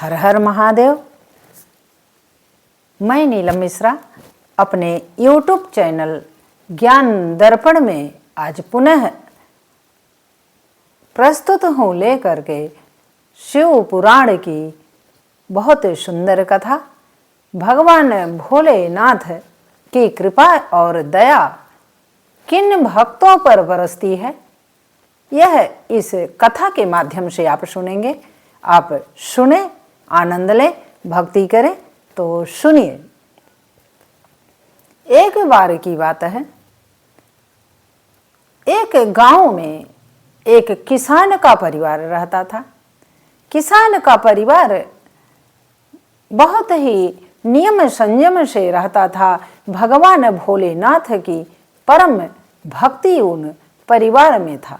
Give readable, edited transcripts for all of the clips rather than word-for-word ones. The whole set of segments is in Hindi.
हर हर महादेव। मैं नीलम मिश्रा अपने YouTube चैनल ज्ञान दर्पण में आज पुनः प्रस्तुत हूँ लेकर के शिव पुराण की बहुत सुंदर कथा। भगवान भोलेनाथ की कृपा और दया किन भक्तों पर बरसती है, यह इस कथा के माध्यम से आप सुनेंगे। आप सुने, आनंद लें, भक्ति करें। तो सुनिए। एक बार की बात है, एक गांव में एक किसान का परिवार रहता था। किसान का परिवार बहुत ही नियम संयम से रहता था। भगवान भोलेनाथ की परम भक्ति उन परिवार में था।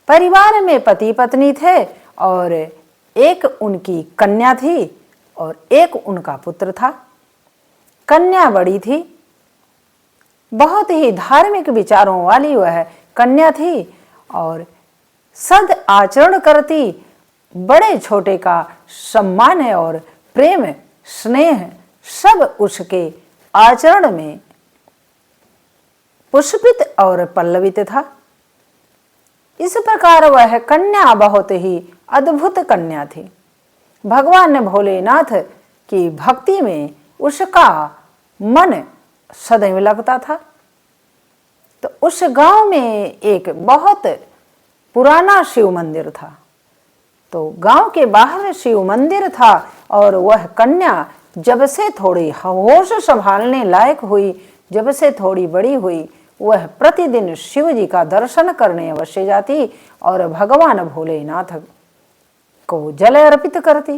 परिवार में पति पत्नी थे और एक उनकी कन्या थी और एक उनका पुत्र था। कन्या बड़ी थी, बहुत ही धार्मिक विचारों वाली वह कन्या थी और सद आचरण करती, बड़े छोटे का सम्मान और प्रेम स्नेह सब उसके आचरण में पुष्पित और पल्लवित था। इस प्रकार वह कन्या बहुत ही अद्भुत कन्या थी। भगवान भोलेनाथ की भक्ति में उसका मन सदैव लगता था। तो उस गांव में एक बहुत पुराना शिव मंदिर था। तो गांव के बाहर शिव मंदिर था और वह कन्या जब से थोड़ी होश संभालने लायक हुई, जब से थोड़ी बड़ी हुई, वह प्रतिदिन शिव जी का दर्शन करने अवश्य जाती और भगवान भोलेनाथ को जल अर्पित करती।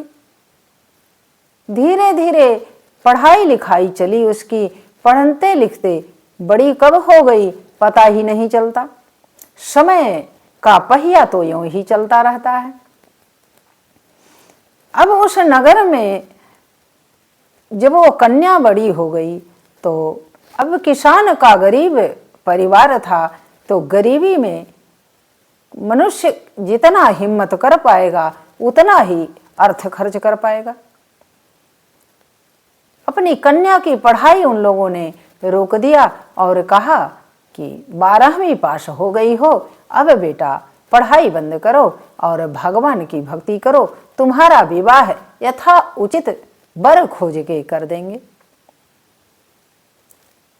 धीरे धीरे पढ़ाई लिखाई चली उसकी। पढ़ते लिखते बड़ी कब हो गई पता ही नहीं चलता। समय का पहिया तो यूं ही चलता रहता है। अब उस नगर में जब वो कन्या बड़ी हो गई तो अब किसान का गरीब परिवार था। तो गरीबी में मनुष्य जितना हिम्मत कर पाएगा उतना ही अर्थ खर्च कर पाएगा। अपनी कन्या की पढ़ाई उन लोगों ने रोक दिया और कहा कि 12वीं पास हो गई हो, अब बेटा पढ़ाई बंद करो और भगवान की भक्ति करो, तुम्हारा विवाह यथा उचित वर खोज के कर देंगे।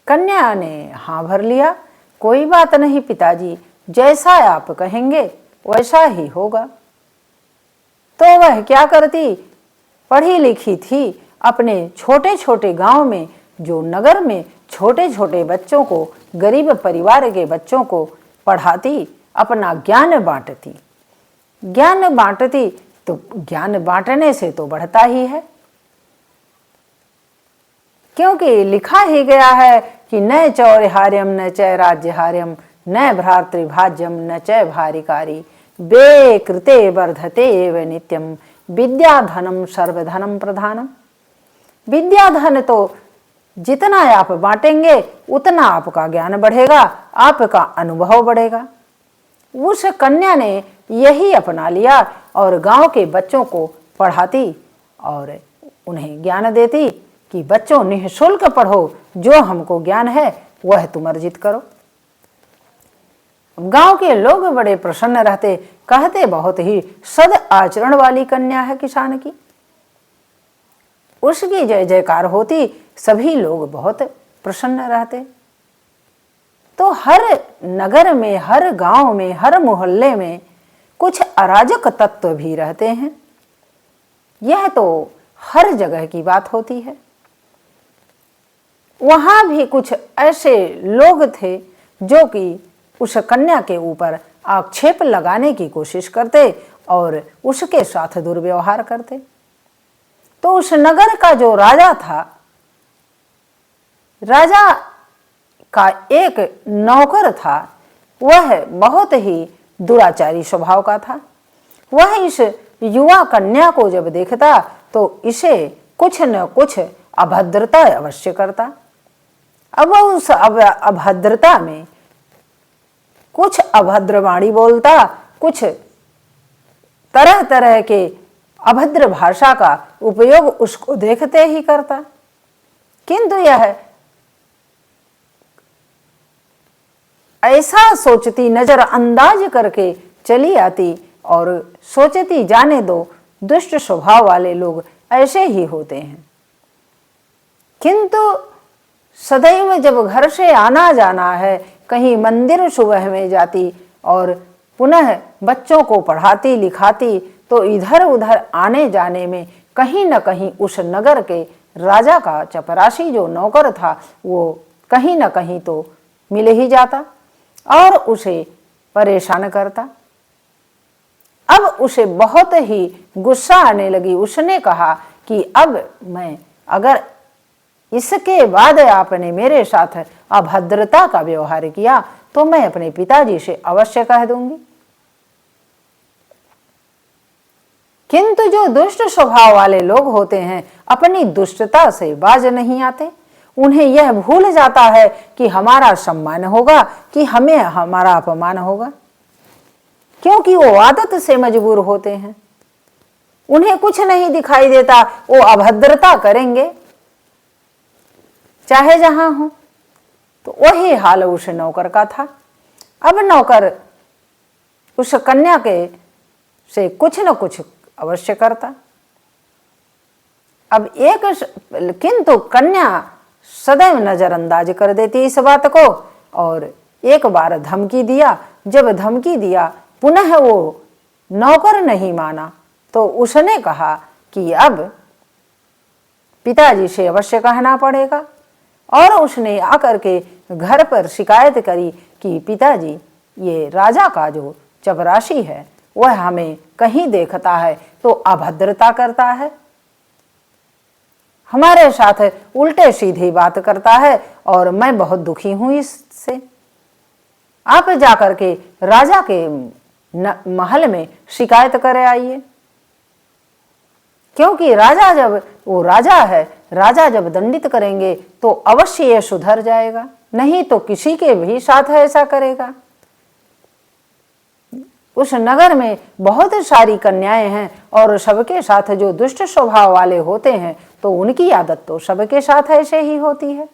कन्या ने हाँ भर लिया। कोई बात नहीं पिताजी, जैसा आप कहेंगे वैसा ही होगा। तो वह क्या करती, पढ़ी लिखी थी। अपने छोटे छोटे गांव में, जो नगर में छोटे छोटे बच्चों को, गरीब परिवार के बच्चों को पढ़ाती, अपना ज्ञान बांटती। ज्ञान बांटती तो ज्ञान बांटने से तो बढ़ता ही है, क्योंकि लिखा ही गया है कि न चौर्हार्यम न च राज्यहार्यम न भ्रातृभाज्यम न च भारिकारी बे कृते वर्धते एव नित्यम विद्याधनम सर्वधनम प्रधानम। विद्याधन तो जितना आप बांटेंगे उतना आपका ज्ञान बढ़ेगा, आपका अनुभव बढ़ेगा। उस कन्या ने यही अपना लिया और गांव के बच्चों को पढ़ाती और उन्हें ज्ञान देती कि बच्चों निःशुल्क पढ़ो, जो हमको ज्ञान है वह तुम अर्जित करो। गांव के लोग बड़े प्रसन्न रहते, कहते बहुत ही सद आचरण वाली कन्या है किसान की। उसकी जय जयकार होती, सभी लोग बहुत प्रसन्न रहते। तो हर नगर में, हर गांव में, हर मोहल्ले में कुछ अराजक तत्व भी रहते हैं। यह तो हर जगह की बात होती है। वहां भी कुछ ऐसे लोग थे जो कि उस कन्या के ऊपर आक्षेप लगाने की कोशिश करते और उसके साथ दुर्व्यवहार करते। तो उस नगर का जो राजा था, राजा का एक नौकर था, वह बहुत ही दुराचारी स्वभाव का था। वह इस युवा कन्या को जब देखता तो इसे कुछ न कुछ अभद्रता अवश्य करता। अब उस अभद्रता में कुछ अभद्र वाणी बोलता, कुछ तरह तरह के अभद्र भाषा का उपयोग उसको देखते ही करता। किंतु यह ऐसा सोचती, नजरअंदाज करके चली आती और सोचती जाने दो, दुष्ट स्वभाव वाले लोग ऐसे ही होते हैं। किंतु सदैव जब घर से आना जाना है, कहीं मंदिर सुबह में जाती और पुनः बच्चों को पढ़ाती लिखाती, तो इधर उधर आने जाने में कहीं न कहीं उस नगर के राजा का चपरासी जो नौकर था वो कहीं न कहीं तो मिल ही जाता और उसे परेशान करता। अब उसे बहुत ही गुस्सा आने लगी। उसने कहा कि अब मैं, अगर इसके बाद आपने मेरे साथ अभद्रता का व्यवहार किया तो मैं अपने पिताजी से अवश्य कह दूंगी। किंतु जो दुष्ट स्वभाव वाले लोग होते हैं अपनी दुष्टता से बाज नहीं आते। उन्हें यह भूल जाता है कि हमारा सम्मान होगा कि हमें हमारा अपमान होगा, क्योंकि वो आदत से मजबूर होते हैं। उन्हें कुछ नहीं दिखाई देता, वो अभद्रता करेंगे चाहे जहां हो। तो वही हाल उस नौकर का था। अब नौकर उस कन्या के से कुछ न कुछ अवश्य करता। अब किंतु कन्या सदैव नजरअंदाज कर देती इस बात को और एक बार धमकी दिया। जब धमकी दिया पुनः वो नौकर नहीं माना तो उसने कहा कि अब पिताजी से अवश्य कहना पड़ेगा। और उसने आकर के घर पर शिकायत करी कि पिताजी, ये राजा का जो चपरासी है वह हमें कहीं देखता है तो अभद्रता करता है, हमारे साथ उल्टे सीधी बात करता है और मैं बहुत दुखी हूं इससे। आप जाकर के राजा के महल में शिकायत करे आइए, क्योंकि राजा जब वो राजा है, राजा जब दंडित करेंगे तो अवश्य ये सुधर जाएगा, नहीं तो किसी के भी साथ ऐसा करेगा। उस नगर में बहुत सारी कन्याएं हैं और सबके साथ जो दुष्ट स्वभाव वाले होते हैं तो उनकी आदत तो सबके साथ ऐसे ही होती है।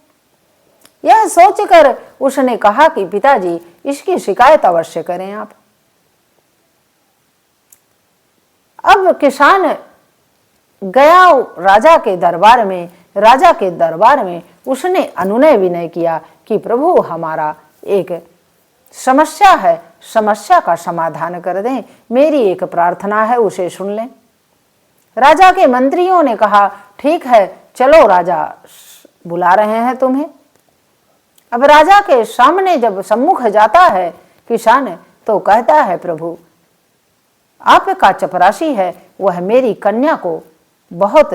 यह सोचकर उसने कहा कि पिताजी, इसकी शिकायत अवश्य करें आप। अब किसान गया राजा के दरबार में। राजा के दरबार में उसने अनुनय विनय किया कि प्रभु, हमारा एक समस्या है, समस्या का समाधान कर दें, मेरी एक प्रार्थना है, उसे सुन लें। राजा के मंत्रियों ने कहा ठीक है, चलो, राजा बुला रहे हैं तुम्हें। अब राजा के सामने जब सम्मुख जाता है किसान तो कहता है, प्रभु, आपका चपरासी है, वह मेरी कन्या को बहुत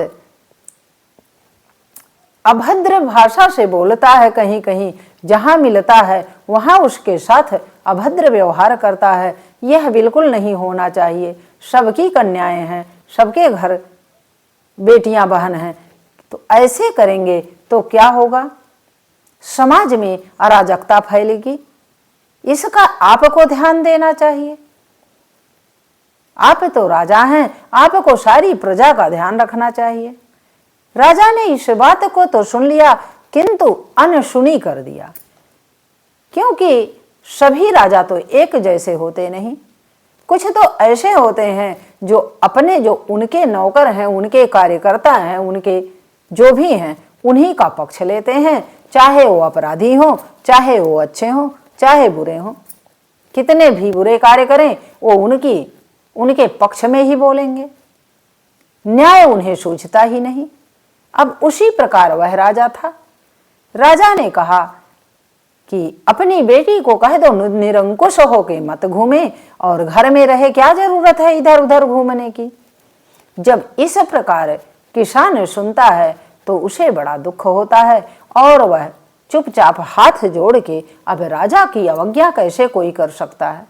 अभद्र भाषा से बोलता है, कहीं कहीं जहां मिलता है वहां उसके साथ अभद्र व्यवहार करता है। यह बिल्कुल नहीं होना चाहिए। सबकी कन्याएं हैं, सबके घर बेटियां बहन हैं, तो ऐसे करेंगे तो क्या होगा? समाज में अराजकता फैलेगी। इसका आपको ध्यान देना चाहिए। आप तो राजा हैं, आपको सारी प्रजा का ध्यान रखना चाहिए। राजा ने इस बात को तो सुन लिया किंतु अनसुनी कर दिया, क्योंकि सभी राजा तो एक जैसे होते नहीं। कुछ तो ऐसे होते हैं जो अपने, जो उनके नौकर हैं, उनके कार्यकर्ता हैं, उनके जो भी हैं, उन्हीं का पक्ष लेते हैं, चाहे वो अपराधी हो, चाहे वो अच्छे हो, चाहे बुरे हो। कितने भी बुरे कार्य करें वो उनके पक्ष में ही बोलेंगे, न्याय उन्हें सूझता ही नहीं। अब उसी प्रकार वह राजा था। राजा ने कहा कि अपनी बेटी को कह दो निरंकुश होके मत घूमे और घर में रहे, क्या जरूरत है इधर उधर घूमने की। जब इस प्रकार किसान सुनता है तो उसे बड़ा दुख होता है और वह चुपचाप हाथ जोड़ के, अब राजा की अवज्ञा कैसे कोई कर सकता है?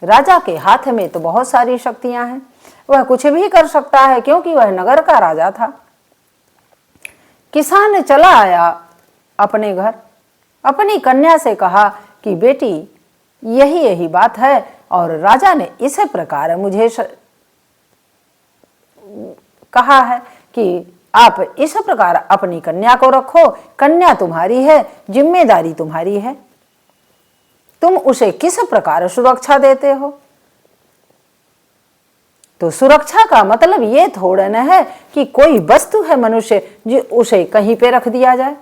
राजा के हाथ में तो बहुत सारी शक्तियां हैं, वह कुछ भी कर सकता है, क्योंकि वह नगर का राजा था। किसान चला आया अपने घर, अपनी कन्या से कहा कि बेटी, यही बात है और राजा ने इस प्रकार मुझे कहा है कि आप इस प्रकार अपनी कन्या को रखो, कन्या तुम्हारी है, जिम्मेदारी तुम्हारी है, तुम उसे किस प्रकार सुरक्षा देते हो। तो सुरक्षा का मतलब ये थोड़ा न है कि कोई वस्तु है मनुष्य जो उसे कहीं पे रख दिया जाए।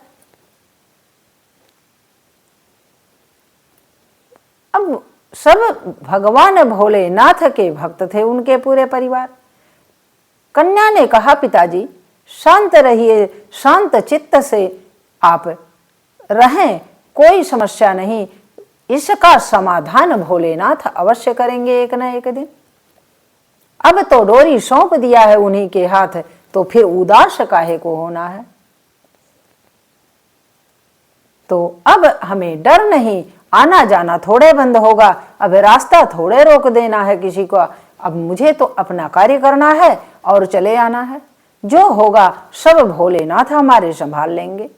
अब सब भगवान भोलेनाथ के भक्त थे, उनके पूरे परिवार। कन्या ने कहा, पिताजी शांत रहिए, शांत चित्त से आप रहें, कोई समस्या नहीं, इसका समाधान भोलेनाथ अवश्य करेंगे एक न एक दिन। अब तो डोरी सौंप दिया है उन्हीं के हाथ, तो फिर उदास काहे को होना है। तो अब हमें डर नहीं, आना जाना थोड़े बंद होगा, अब रास्ता थोड़े रोक देना है किसी को। अब मुझे तो अपना कार्य करना है और चले आना है, जो होगा सब भोलेनाथ हमारे संभाल लेंगे,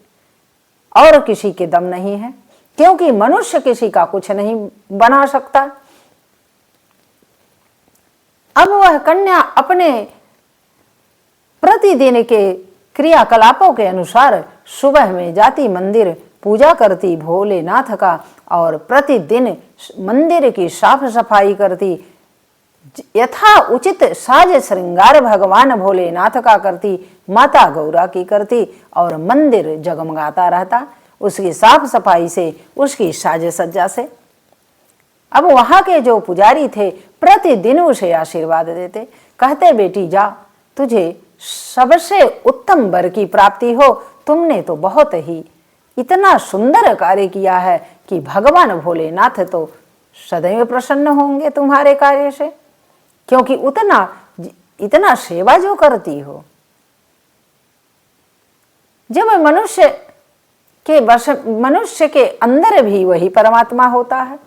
और किसी के दम नहीं है, क्योंकि मनुष्य किसी का कुछ नहीं बना सकता। अब वह कन्या अपने प्रतिदिन के क्रियाकलापों के अनुसार सुबह में जाती, मंदिर पूजा करती भोलेनाथ का, और प्रतिदिन मंदिर की साफ सफाई करती, यथा उचित साज श्रृंगार भगवान भोलेनाथ का करती, माता गौरा की करती, और मंदिर जगमगाता रहता उसकी साफ सफाई से, उसकी साज सज्जा से। अब वहां के जो पुजारी थे प्रतिदिन उसे आशीर्वाद देते, कहते बेटी जा, तुझे सबसे उत्तम वर की प्राप्ति हो, तुमने तो बहुत ही इतना सुंदर कार्य किया है कि भगवान भोलेनाथ तो सदैव प्रसन्न होंगे तुम्हारे कार्य से, क्योंकि इतना सेवा जो करती हो। जब मनुष्य के अंदर भी वही परमात्मा होता है।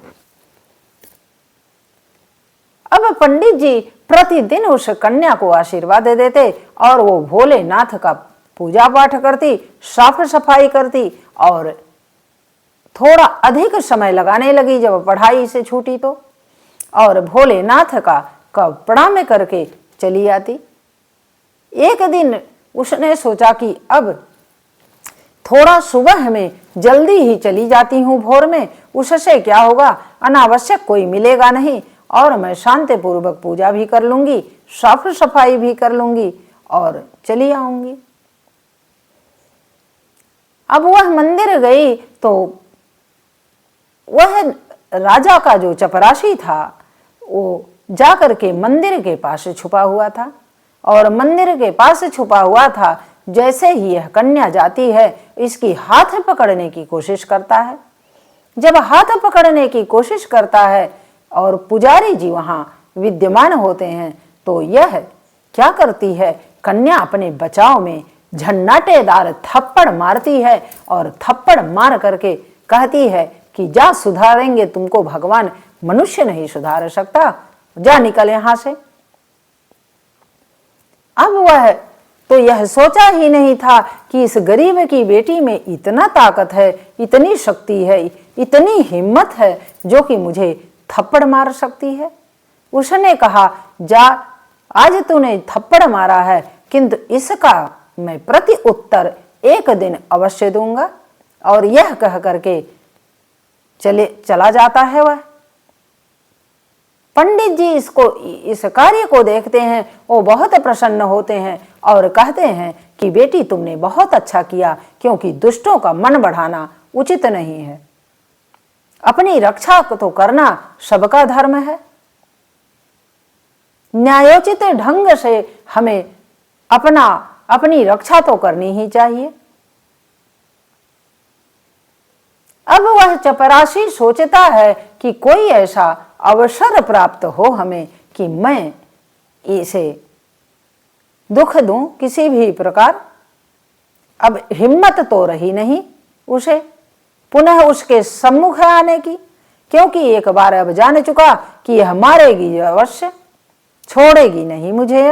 अब पंडित जी प्रतिदिन उस कन्या को आशीर्वाद देते, और वो भोलेनाथ का पूजा पाठ करती, साफ सफाई करती, और थोड़ा अधिक समय लगाने लगी जब पढ़ाई से छूटी तो, और भोलेनाथ का प्रणाम करके चली आती। एक दिन उसने सोचा कि अब थोड़ा सुबह में जल्दी ही चली जाती हूँ, भोर में, उससे क्या होगा, अनावश्यक कोई मिलेगा नहीं, और मैं शांतिपूर्वक पूजा भी कर लूंगी, साफ सफाई भी कर लूंगी और चली आऊंगी। अब वह मंदिर गई तो वह राजा का जो चपरासी था वो जाकर के मंदिर के पास छुपा हुआ था, और मंदिर के पास छुपा हुआ था। जैसे ही यह कन्या जाती है, इसकी हाथ पकड़ने की कोशिश करता है। जब हाथ पकड़ने की कोशिश करता है और पुजारी जी वहां विद्यमान होते हैं, तो यह क्या करती है, कन्या अपने बचाव में झन्नाटेदार थप्पड़ मारती है, और थप्पड़ मार करके कहती है कि जा, सुधारेंगे तुमको भगवान, मनुष्य नहीं सुधार सकता, जा निकल यहां से। अब वह तो यह सोचा ही नहीं था कि इस गरीब की बेटी में इतना ताकत है, इतनी शक्ति है, इतनी हिम्मत है, जो कि मुझे थप्पड़ मार सकती है। उसने कहा, जा, आज तूने थप्पड़ मारा है, किंतु इसका मैं प्रति उत्तर एक दिन अवश्य दूंगा। और यह कह करके चला जाता है वह। पंडित जी इस कार्य को देखते हैं, वो बहुत प्रसन्न होते हैं और कहते हैं कि बेटी तुमने बहुत अच्छा किया, क्योंकि दुष्टों का मन बढ़ाना उचित नहीं है, अपनी रक्षा तो करना सबका धर्म है। न्यायोचित ढंग से हमें अपनी रक्षा तो करनी ही चाहिए। अब वह चपरासी सोचता है कि कोई ऐसा अवसर प्राप्त हो हमें कि मैं इसे दुख दूं किसी भी प्रकार। अब हिम्मत तो रही नहीं उसे पुनः उसके सम्मुख आने की, क्योंकि एक बार अब जान चुका कि यह मारेगी अवश्य, छोड़ेगी नहीं मुझे।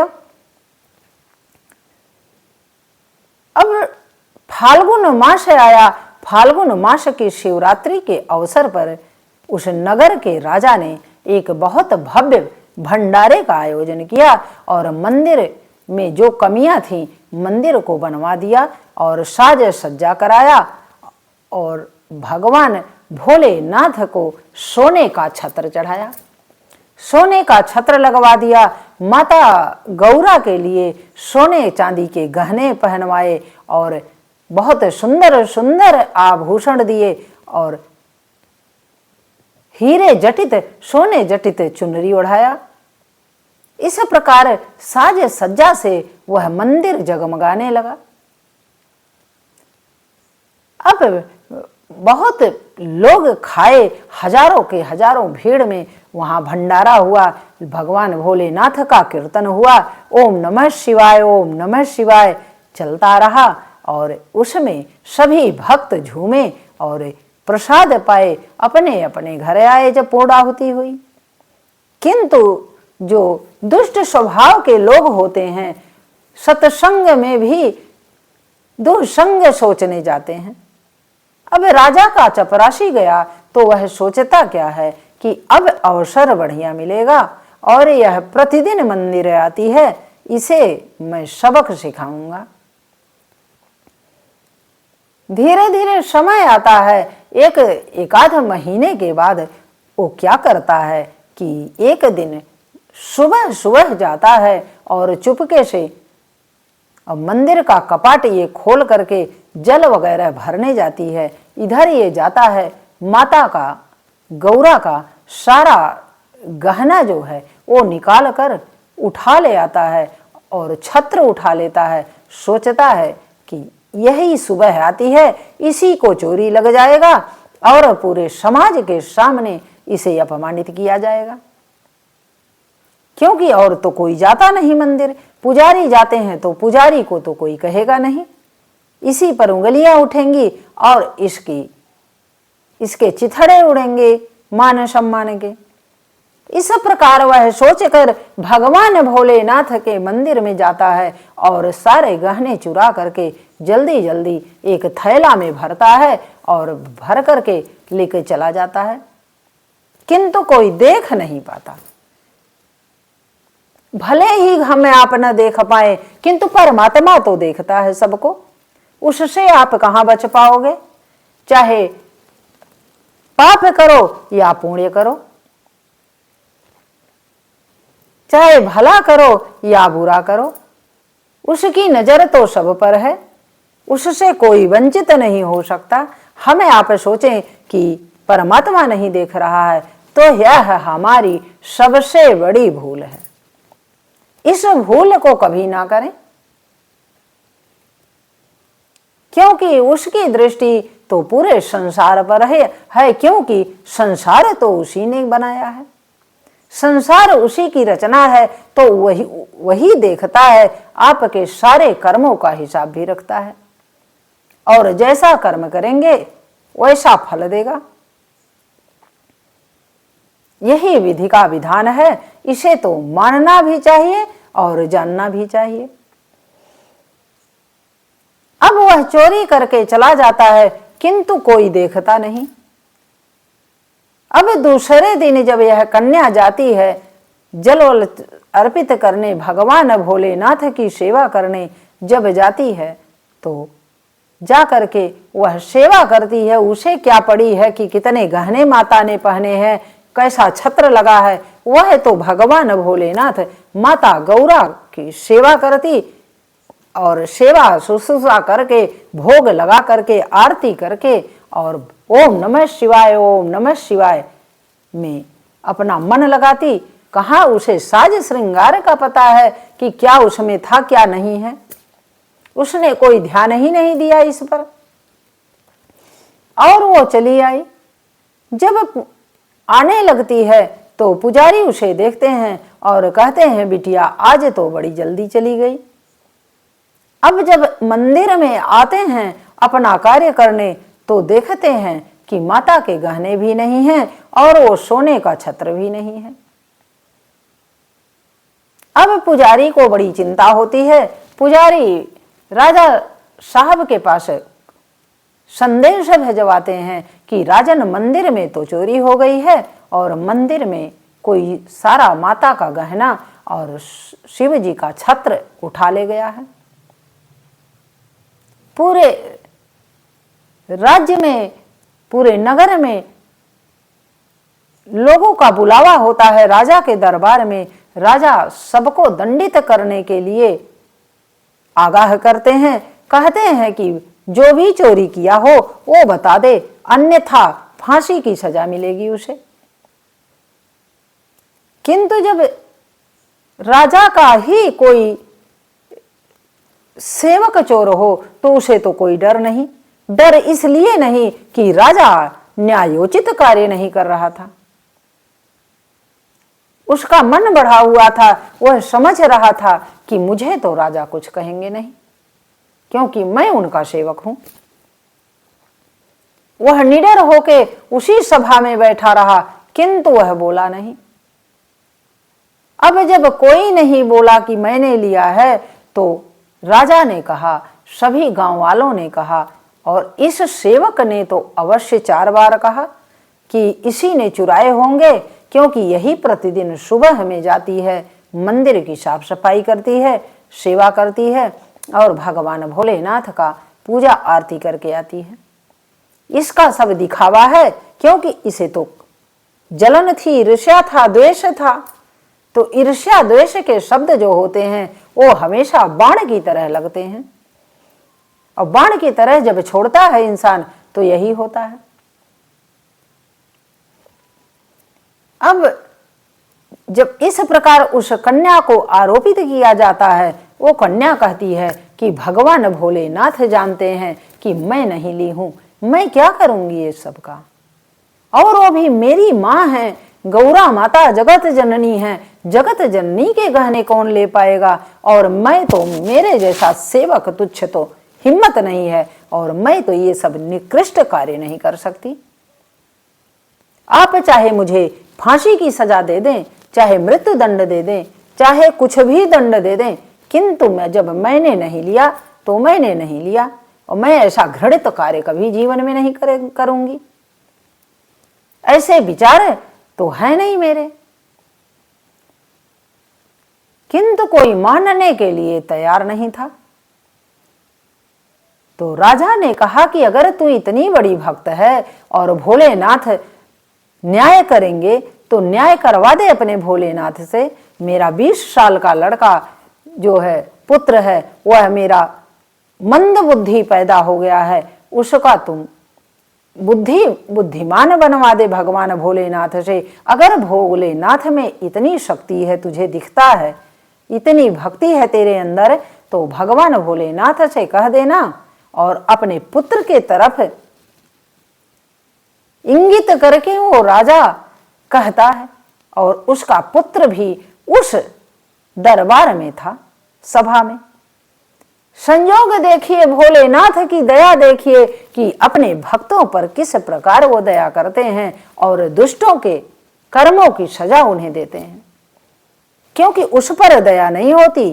अब फाल्गुन मास आया। फाल्गुन मास की शिवरात्रि के अवसर पर उस नगर के राजा ने एक बहुत भव्य भंडारे का आयोजन किया और मंदिर में जो कमियां थीं मंदिर को बनवा दिया और साज सज्जा कराया और भगवान भोलेनाथ को सोने का छत्र चढ़ाया, सोने का छत्र लगवा दिया। माता गौरा के लिए सोने चांदी के गहने पहनवाए और बहुत सुंदर सुंदर आभूषण दिए और हीरे जटित सोने जटित चुनरी ओढ़ाया। इस प्रकार साज सज्जा से वह मंदिर जगमगाने लगा। अब बहुत लोग खाए, हजारों के हजारों भीड़ में वहां भंडारा हुआ, भगवान भोलेनाथ का कीर्तन हुआ, ओम नमः शिवाय ओम नमः शिवाय चलता रहा और उसमें सभी भक्त झूमे और प्रसाद पाए, अपने अपने घर आए जब पूर्णाहुति हुई। किंतु जो दुष्ट स्वभाव के लोग होते हैं सत्संग में भी दुसंग सोचने जाते हैं। अब राजा का चपरासी गया तो वह सोचता क्या है कि अब अवसर बढ़िया मिलेगा और यह प्रतिदिन मंदिर आती है, इसे मैं सबक सिखाऊंगा। धीरे धीरे समय आता है, एक आध महीने के बाद वो क्या करता है कि एक दिन सुबह सुबह जाता है और चुपके से मंदिर का कपाट ये खोल करके जल वगैरह भरने जाती है। इधर ये जाता है, माता का गौरा का सारा गहना जो है वो निकाल कर उठा ले आता है और छत्र उठा लेता है। सोचता है कि यही सुबह आती है, इसी को चोरी लग जाएगा और पूरे समाज के सामने इसे अपमानित किया जाएगा, क्योंकि और तो कोई जाता नहीं मंदिर, पुजारी जाते हैं तो पुजारी को तो कोई कहेगा नहीं, इसी पर उंगलियां उठेंगी और इसके चिथड़े उड़ेंगे मान सम्मान के। इस प्रकार वह सोचकर भगवान भोलेनाथ के मंदिर में जाता है और सारे गहने चुरा करके जल्दी जल्दी एक थैला में भरता है और भर करके लेके चला जाता है, किंतु कोई देख नहीं पाता। भले ही हमें आप न देख पाए किंतु परमात्मा तो देखता है सबको, उससे आप कहां बच पाओगे। चाहे पाप करो या पुण्य करो, चाहे भला करो या बुरा करो, उसकी नजर तो सब पर है, उससे कोई वंचित नहीं हो सकता। हमें आप सोचें कि परमात्मा नहीं देख रहा है तो यह हमारी सबसे बड़ी भूल है। इस भूल को कभी ना करें, क्योंकि उसकी दृष्टि तो पूरे संसार पर है, क्योंकि संसार तो उसी ने बनाया है, संसार उसी की रचना है, तो वही देखता है, आपके सारे कर्मों का हिसाब भी रखता है और जैसा कर्म करेंगे वैसा फल देगा। यही विधि का विधान है, इसे तो मानना भी चाहिए और जानना भी चाहिए। अब वह चोरी करके चला जाता है किंतु कोई देखता नहीं। अब दूसरे दिन जब यह कन्या जाती है जल अर्पित करने, भगवान भोलेनाथ की सेवा करने जब जाती है तो जा करके वह सेवा करती है। उसे क्या पड़ी है कि कितने गहने माता ने पहने हैं, कैसा छत्र लगा है, वह तो भगवान भोलेनाथ माता गौरा की सेवा करती और सेवा शुश्रूषा करके भोग लगा करके आरती करके और ओम नमः शिवाय में अपना मन लगाती। कहाँ उसे साज श्रृंगार का पता है कि क्या उसमें था क्या नहीं है, उसने कोई ध्यान ही नहीं दिया इस पर और वो चली आई। जब आने लगती है तो पुजारी उसे देखते हैं और कहते हैं बिटिया आज तो बड़ी जल्दी चली गई। अब जब मंदिर में आते हैं अपना कार्य करने तो देखते हैं कि माता के गहने भी नहीं हैं और वो सोने का छत्र भी नहीं है। अब पुजारी को बड़ी चिंता होती है। पुजारी राजा साहब के पास संदेश भेजवाते हैं कि राजन मंदिर में तो चोरी हो गई है और मंदिर में कोई सारा माता का गहना और शिव जी का छत्र उठा ले गया है। पूरे राज्य में, पूरे नगर में लोगों का बुलावा होता है राजा के दरबार में। राजा सबको दंडित करने के लिए आगाह करते हैं, कहते हैं कि जो भी चोरी किया हो वो बता दे, अन्यथा फांसी की सजा मिलेगी उसे। किंतु जब राजा का ही कोई सेवक चोर हो तो उसे तो कोई डर नहीं। डर इसलिए नहीं कि राजा न्यायोचित कार्य नहीं कर रहा था, उसका मन बढ़ा हुआ था। वह समझ रहा था कि मुझे तो राजा कुछ कहेंगे नहीं, क्योंकि मैं उनका सेवक हूं। वह निडर होके उसी सभा में बैठा रहा, किंतु वह बोला नहीं। अब जब कोई नहीं बोला कि मैंने लिया है, तो राजा ने कहा, सभी गांव वालों ने कहा, और इस सेवक ने तो अवश्य 4 बार कहा कि इसी ने चुराए होंगे, क्योंकि यही प्रतिदिन सुबह में जाती है, मंदिर की साफ सफाई करती है, सेवा करती है और भगवान भोलेनाथ का पूजा आरती करके आती है। इसका सब दिखावा है, क्योंकि इसे तो जलन थी, ईर्ष्या था, द्वेष था। तो ईर्ष्या द्वेष के शब्द जो होते हैं वो हमेशा बाण की तरह लगते हैं, और बाण की तरह जब छोड़ता है इंसान तो यही होता है। अब जब इस प्रकार उस कन्या को आरोपित किया जाता है, वो कन्या कहती है कि भगवान भोलेनाथ जानते हैं कि मैं नहीं ली हूं, मैं क्या करूंगी ये सब का। और वो भी मेरी माँ है, गौरा माता जगत जननी है, जगत जननी के गहने कौन ले पाएगा, और मैं तो, मेरे जैसा सेवक तुच्छ तो हिम्मत नहीं है, और मैं तो ये सब निकृष्ट कार्य नहीं कर सकती। आप चाहे मुझे फांसी की सजा दे दें, चाहे मृत्यु दंड दे दें, चाहे कुछ भी दंड दे दें, किंतु मैं जब मैंने नहीं लिया तो मैंने नहीं लिया, और मैं ऐसा घृणित कार्य कभी जीवन में नहीं करूंगी। ऐसे विचार तो है नहीं मेरे। किंतु कोई मानने के लिए तैयार नहीं था। तो राजा ने कहा कि अगर तू इतनी बड़ी भक्त है और भोलेनाथ न्याय करेंगे तो न्याय करवा दे अपने भोलेनाथ से। मेरा 20 साल का लड़का जो है, पुत्र है, वह मेरा मंद बुद्धि पैदा हो गया है, उसका तुम बुद्धिमान बनवा दे भगवान भोलेनाथ से। अगर भोलेनाथ में इतनी शक्ति है, तुझे दिखता है, इतनी भक्ति है तेरे अंदर, तो भगवान भोलेनाथ से कह देना। और अपने पुत्र के तरफ इंगित करके वो राजा कहता है, और उसका पुत्र भी उस दरबार में था, सभा में। संयोग देखिए, भोलेनाथ की दया देखिए कि अपने भक्तों पर किस प्रकार वो दया करते हैं और दुष्टों के कर्मों की सजा उन्हें देते हैं, क्योंकि उस पर दया नहीं होती।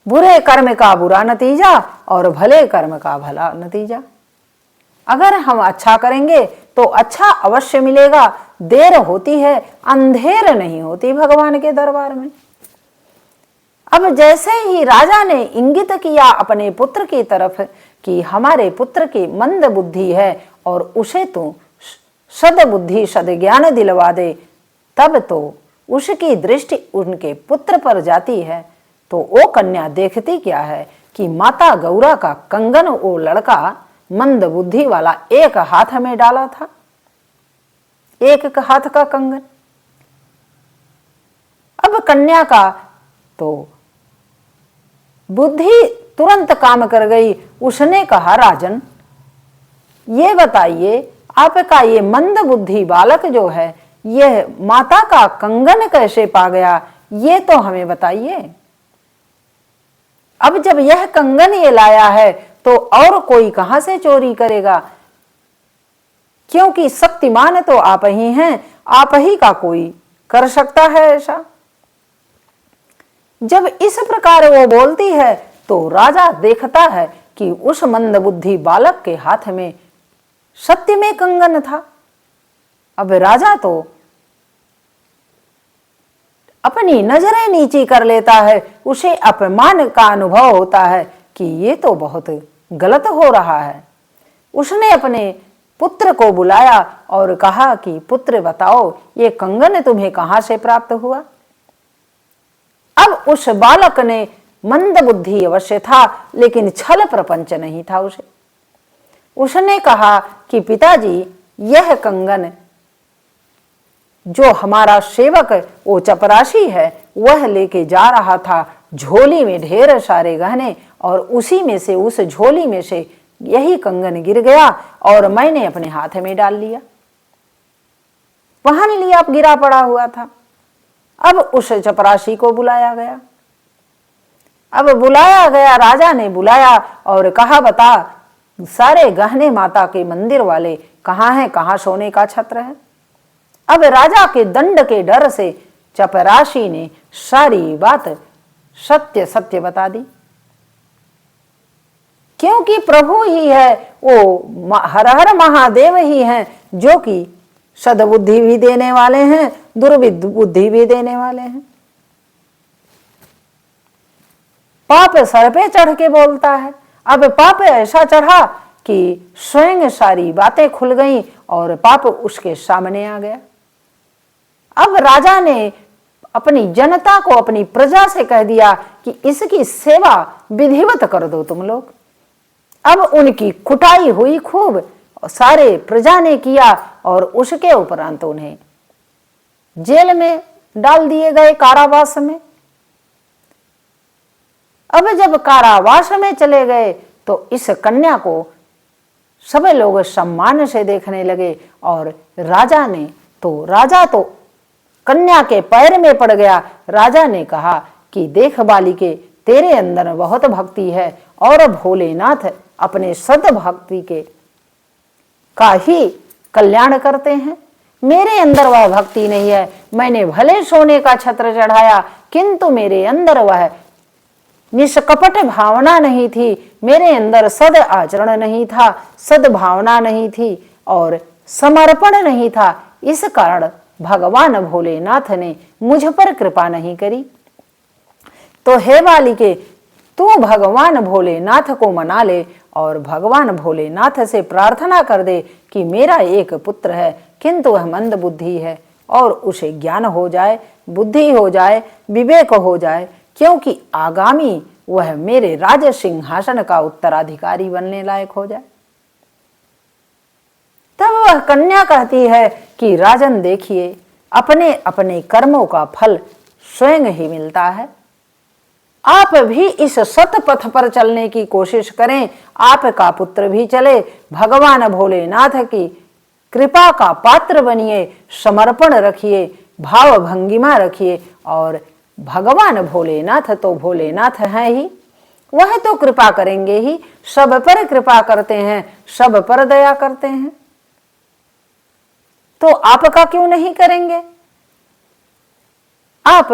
बुरे कर्म का बुरा नतीजा और भले कर्म का भला नतीजा। अगर हम अच्छा करेंगे तो अच्छा अवश्य मिलेगा। देर होती है, अंधेर नहीं होती भगवान के दरबार में। अब जैसे ही राजा ने इंगित किया अपने पुत्र की तरफ कि हमारे पुत्र की मंद बुद्धि है और उसे तो सद्बुद्धि सद्ज्ञान दिलवा दे, तब तो उसकी दृष्टि उनके पुत्र पर जाती है। तो वो कन्या देखती क्या है कि माता गौरा का कंगन वो लड़का मंद बुद्धि वाला एक हाथ में डाला था, एक हाथ का कंगन। अब कन्या का तो बुद्धि तुरंत काम कर गई। उसने कहा, राजन ये बताइए, आपका ये मंद बुद्धि बालक जो है, यह माता का कंगन कैसे पा गया, ये तो हमें बताइए। अब जब यह कंगन ये लाया है तो और कोई कहां से चोरी करेगा, क्योंकि शक्तिमान तो आप ही हैं, आप ही का कोई कर सकता है ऐसा। जब इस प्रकार वो बोलती है तो राजा देखता है कि उस मंदबुद्धि बालक के हाथ में सत्य में कंगन था। अब राजा तो अपनी नजरें नीची कर लेता है, उसे अपमान का अनुभव होता है कि ये तो बहुत गलत हो रहा है। उसने अपने पुत्र को बुलाया और कहा कि पुत्र बताओ, ये कंगन तुम्हें कहां से प्राप्त हुआ? अब उस बालक ने मंद बुद्धि अवश्य था, लेकिन छल प्रपंच नहीं था उसे। उसने कहा कि पिताजी, यह कंगन जो हमारा सेवक वो चपरासी है वह लेके जा रहा था, झोली में ढेर सारे गहने, और उसी में से, उस झोली में से यही कंगन गिर गया और मैंने अपने हाथ में डाल लिया। पहन लिया, अब गिरा पड़ा हुआ था। अब उस चपरासी को बुलाया गया। अब बुलाया गया, राजा ने बुलाया और कहा, बता सारे गहने माता के मंदिर वाले कहाँ हैं, कहाँ सोने का छत्र है? अब राजा के दंड के डर से चपरासी ने सारी बात सत्य सत्य बता दी, क्योंकि प्रभु ही है, वो हर हर महादेव ही हैं, जो कि सद्बुद्धि भी देने वाले हैं, दुर्बुद्धि भी देने वाले हैं। पाप सर पे चढ़ के बोलता है। अब पाप ऐसा चढ़ा कि स्वयं सारी बातें खुल गईं और पाप उसके सामने आ गया। अब राजा ने अपनी जनता को, अपनी प्रजा से कह दिया कि इसकी सेवा विधिवत कर दो तुम लोग। अब उनकी कुटाई हुई खूब, सारे प्रजा ने किया और उसके उपरांत उन्हें जेल में डाल दिए गए, कारावास में। अब जब कारावास में चले गए तो इस कन्या को सब लोग सम्मान से देखने लगे और राजा तो कन्या के पैर में पड़ गया। राजा ने कहा कि देख बालिके, तेरे अंदर बहुत भक्ति है और भोलेनाथ अपने सद्भक्ति के का ही कल्याण करते हैं। मेरे अंदर वह भक्ति नहीं है। मैंने भले सोने का छत्र चढ़ाया, किंतु मेरे अंदर वह निष्कपट भावना नहीं थी, मेरे अंदर सद आचरण नहीं था, सद्भावना नहीं थी और समर्पण नहीं था। इस कारण भगवान भोलेनाथ ने मुझ पर कृपा नहीं करी। तो हे बालिके, तू भगवान भोलेनाथ को मना ले और भगवान भोलेनाथ से प्रार्थना कर दे कि मेरा एक पुत्र है, किंतु वह मंद बुद्धि है, और उसे ज्ञान हो जाए, बुद्धि हो जाए, विवेक हो जाए, क्योंकि आगामी वह मेरे राज सिंहासन का उत्तराधिकारी बनने लायक हो जाए। तब वह कन्या कहती है कि राजन देखिए, अपने अपने कर्मों का फल स्वयं ही मिलता है। आप भी इस सत पथ पर चलने की कोशिश करें, आपका पुत्र भी चले, भगवान भोलेनाथ की कृपा का पात्र बनिए, समर्पण रखिए, भाव भंगिमा रखिए, और भगवान भोलेनाथ तो भोलेनाथ हैं ही, वह तो कृपा करेंगे ही, सब पर कृपा करते हैं, सब पर दया करते हैं, तो आपका क्यों नहीं करेंगे? आप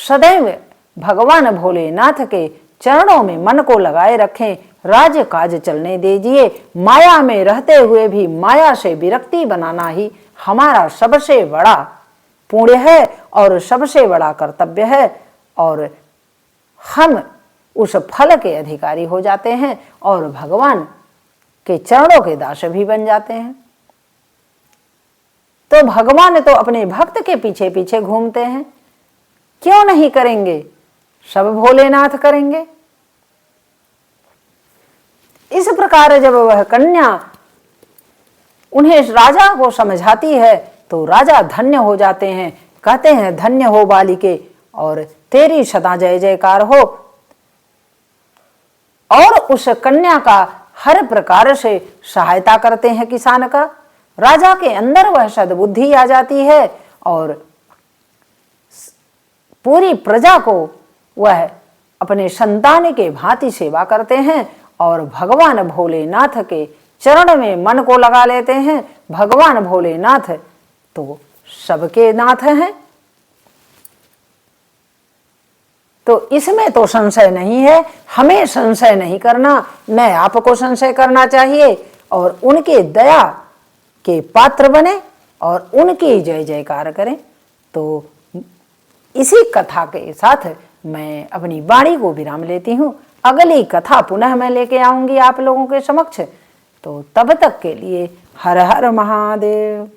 सदैव भगवान भोलेनाथ के चरणों में मन को लगाए रखें, राज काज चलने दीजिए। माया में रहते हुए भी माया से विरक्ति बनाना ही हमारा सबसे बड़ा पुण्य है और सबसे बड़ा कर्तव्य है, और हम उस फल के अधिकारी हो जाते हैं और भगवान के चरणों के दास भी बन जाते हैं। तो भगवान तो अपने भक्त के पीछे पीछे घूमते हैं, क्यों नहीं करेंगे? सब भोलेनाथ करेंगे। इस प्रकार जब वह कन्या उन्हें राजा को समझाती है तो राजा धन्य हो जाते हैं, कहते हैं धन्य हो बालिके और तेरी सदा जय जयकार हो। और उस कन्या का हर प्रकार से सहायता करते हैं किसान का। राजा के अंदर वह सद्बुद्धि आ जाती है और पूरी प्रजा को वह अपने संतान के भांति सेवा करते हैं और भगवान भोलेनाथ के चरण में मन को लगा लेते हैं। भगवान भोलेनाथ तो सबके नाथ हैं, तो इसमें तो संशय नहीं है। हमें संशय नहीं करना, न आपको संशय करना चाहिए, और उनके दया के पात्र बने और उनकी जय जयकार करें। तो इसी कथा के साथ मैं अपनी वाणी को विराम लेती हूँ। अगली कथा पुनः मैं लेके आऊंगी आप लोगों के समक्ष। तो तब तक के लिए हर हर महादेव।